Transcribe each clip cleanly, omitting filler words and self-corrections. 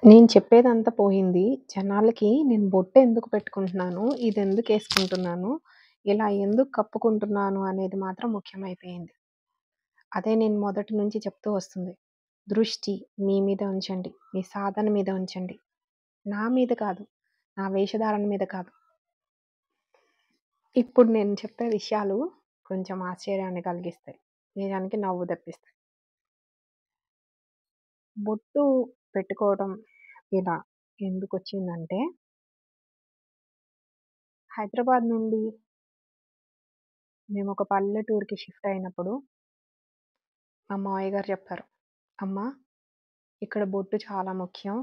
నేను చెప్పేదంతా పోయింది. జనాలకి నేను బొట్టెందుకు పెట్టుకుంటున్నాను, ఇదెందుకేసుకుంటున్నాను, ఇలా ఎందుకు కప్పుకుంటున్నాను అనేది మాత్రం ముఖ్యమైపోయింది. అదే నేను మొదటి నుంచి చెప్తూ వస్తుంది. దృష్టి మీ మీద ఉంచండి. మీ సాధన మీద ఉంచండి. నా మీద కాదు. నా వేషధారణ మీద కాదు. ఇప్పుడు నేను చెప్పే విషయాలు కొంచెం ఆశ్చర్యాన్ని కలిగిస్తాయి. నిజానికి నవ్వు తెప్పిస్తాయి. బొట్టు పెట్టుకోవడం ఇలా ఎందుకొచ్చిందంటే, హైదరాబాద్ నుండి మేమొక పల్లెటూరికి షిఫ్ట్ అయినప్పుడు మా మావయ్య గారు చెప్పారు. "అమ్మా! ఇక్కడ బొట్టు చాలా ముఖ్యం"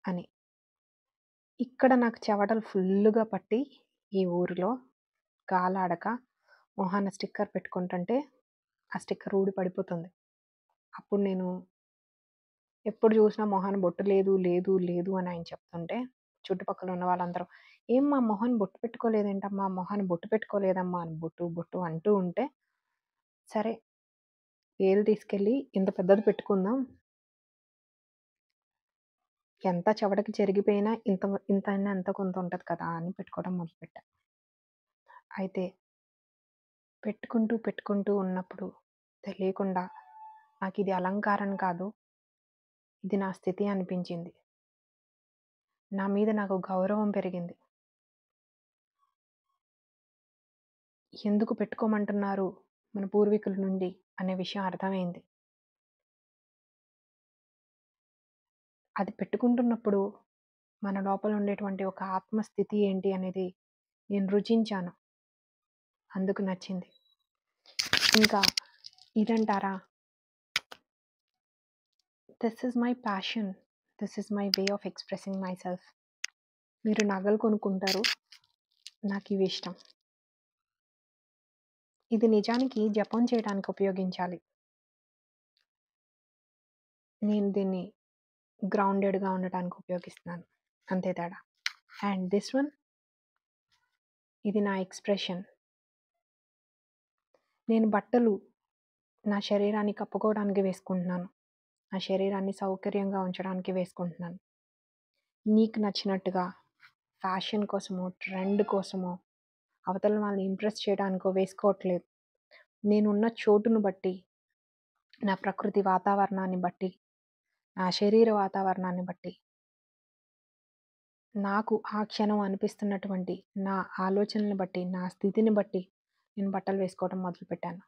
అని. ఇక్కడ నాకు చెమటలు ఫుల్లుగా పట్టి, ఈ ఊరిలో గాలాడక మొహాన స్టిక్కర్ పెట్టుకుంటుంటే, ఆ స్టిక్కర్ ఊడి పడిపోతుంది. అప్పుడు నేను ఎప్పుడు చూసినా మొహాన బొట్టు లేదు, లేదు, లేదు అని ఆయన చెప్తుంటే, చుట్టుపక్కల ఉన్న వాళ్ళందరూ, "ఏమ్మా మొహాన బొట్టు పెట్టుకోలేదేంటమ్మా? మొహాన బొట్టు పెట్టుకోలేదమ్మా" అని బొట్టు, బొట్టు అంటూ ఉంటే, సరే వేలు తీసుకెళ్ళి ఇంత పెద్దది పెట్టుకుందాం. ఎంత చెవటకి చెరిగిపోయినా ఇంతైనా ఎంతో కొంత ఉంటది కదా అని పెట్టుకోవడం మొదలుపెట్టా. అయితే పెట్టుకుంటూ ఉన్నప్పుడు తెలియకుండా నాకిది అలంకారం కాదు, ఇది నా స్థితి అనిపించింది. నా మీద నాకు గౌరవం పెరిగింది. ఎందుకు పెట్టుకోమంటున్నారు మన పూర్వీకుల నుండి అనే విషయం అర్థమైంది. అది పెట్టుకుంటున్నప్పుడు మన లోపల ఉండేటువంటి ఒక ఆత్మస్థితి ఏంటి అనేది నేను రుచించాను. అందుకు నచ్చింది. ఇంకా ఇదంటారా? This is my passion. This is my way of expressing myself. మీరు నగలు కొనుక్కుంటారు. నాకివి ఇష్టం. ఇది నిజానికి జపం చేయడానికి ఉపయోగించాలి. నేను దీన్ని గ్రౌండెడ్‌గా ఉండటానికి ఉపయోగిస్తున్నాను. అంతే తేడా. అండ్ దిస్ వన్, ఇది నా ఎక్స్‌ప్రెషన్. నేను బట్టలు నా శరీరాన్ని కప్పుకోవడానికి వేసుకుంటున్నాను. నా శరీరాన్ని సౌకర్యంగా ఉంచడానికి వేసుకుంటున్నాను. నీకు నచ్చినట్టుగా ఫ్యాషన్ కోసమో, ట్రెండ్ కోసమో, అవతల వాళ్ళని ఇంప్రెస్ చేయడానికో వేసుకోవట్లేదు. నేనున్న చోటును బట్టి, నా ప్రకృతి వాతావరణాన్ని బట్టి, నా శరీర వాతావరణాన్ని బట్టి, నాకు ఆ క్షణం అనిపిస్తున్నటువంటి నా ఆలోచనలను బట్టి, నా స్థితిని బట్టి నేను బట్టలు వేసుకోవడం మొదలుపెట్టాను.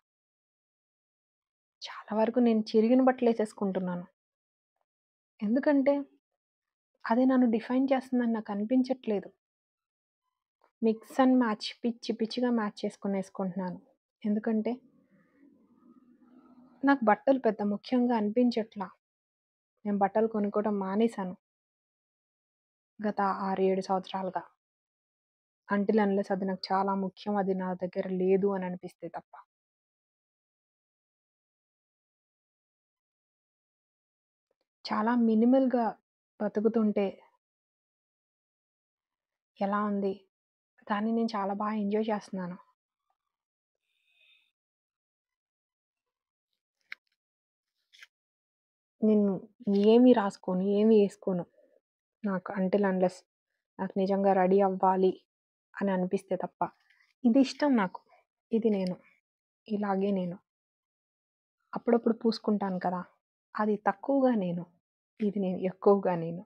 చాలా వరకు నేను చిరిగిన బట్టలేసేసుకుంటున్నాను. ఎందుకంటే అది నన్ను డిఫైన్ చేస్తుందని నాకు అనిపించట్లేదు. మిక్స్ అండ్ మ్యాచ్ పిచ్చి పిచ్చిగా మ్యాచ్ చేసుకొనేసుకుంటున్నాను. ఎందుకంటే నాకు బట్టలు పెద్ద ముఖ్యంగా అనిపించట్లా. నేను బట్టలు కొనుక్కోవడం మానేశాను. గత 6, 7 సంవత్సరాలుగా. అంటిల్ అన్లెస్ అది నాకు చాలా ముఖ్యం, అది నా దగ్గర లేదు అని అనిపిస్తే తప్ప. చాలా మినిమల్‌గా బతుకుతుంటే ఎలా ఉంది? కానీ నేను చాలా ఎంజాయ్ చేస్తున్నాను. నేను ఏమి రాసుకోను, ఏమి ఏసుకోను. నాకు అంటిల్ అన్లెస్ నాకు నిజంగా రెడీ అవ్వాలి అని అనిపిస్తే తప్ప. ఇది ఇష్టం నాకు. ఇది నేను. ఇలాగే నేను. అప్పుడప్పుడు పూసుకుంటాను కదా! అది తక్కువగా నేను. ఇది నేను ఎక్కువగా నేను.